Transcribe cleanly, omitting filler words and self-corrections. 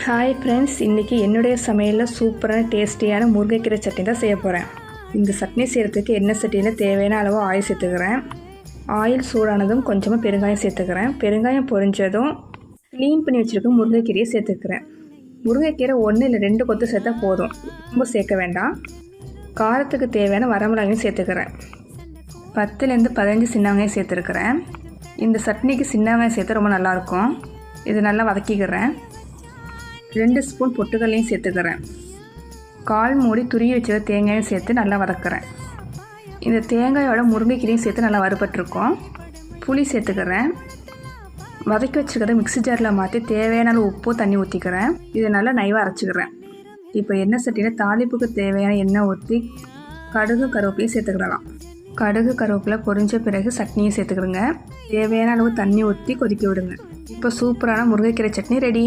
Hi friends, இன்றைக்கி என்னுடைய சமையலில் சூப்பரான டேஸ்டியான முருங்கைக்கீரை சட்னி தான் செய்ய போகிறேன். இந்த சட்னி செய்கிறதுக்கு எண்ணெய் சட்டியில் தேவையான அளவு ஆயில் சேர்த்துக்கிறேன். ஆயில் சூடானதும் கொஞ்சமாக பெருங்காயம் சேர்த்துக்கிறேன். பெருங்காயம் பொரிஞ்சதும் க்ளீன் பண்ணி வச்சுருக்க முருங்கைக்கீரையை சேர்த்துக்கிறேன். முருங்கைக்கீரை 1 இல்லை 2 கொத்து சேர்த்தா போதும், ரொம்ப சேர்க்க வேண்டாம். காரத்துக்கு தேவையான வரமிளகாயும் சேர்த்துக்கிறேன். 10லேருந்து 15 சின்ன வெங்காயம் சேர்த்துருக்கிறேன். இந்த சட்னிக்கு சின்ன வெங்காயம் சேர்த்து ரொம்ப நல்லாயிருக்கும். இது நல்லா வதக்கிக்கிறேன். 2 ஸ்பூன் பொட்டுக்கல்லையும் சேர்த்துக்கிறேன். 1/4 மூடி துருவி வச்ச தேங்காயும் சேர்த்து நல்லா வதக்குறேன். இந்த தேங்காயோட முருங்கைக்கீரையும் சேர்த்து நல்லா வறுபட்டுருக்கோம். புளி சேர்த்துக்கிறேன். வதக்கி வச்சுக்கிறத மிக்ஸி ஜாரில் மாற்றி தேவையான அளவு உப்பு தண்ணி ஊற்றிக்கிறேன். இதை நல்லா நைவாக அரைச்சிக்கிறேன். இப்போ எண்ணெய் சட்டியில் தாளிப்புக்கு தேவையான எண்ணெய் ஊற்றி கடுகு கருவேப்பிலையும் சேர்த்துக்கிடலாம். கடுகு கருவேப்பிலை பொரிஞ்ச பிறகு சட்னியும் சேர்த்துக்கிறேங்க. தேவையான அளவு தண்ணி ஊற்றி கொதிக்க விடுங்க. இப்போ சூப்பரான முருங்கைக்கீரை சட்னி ரெடி.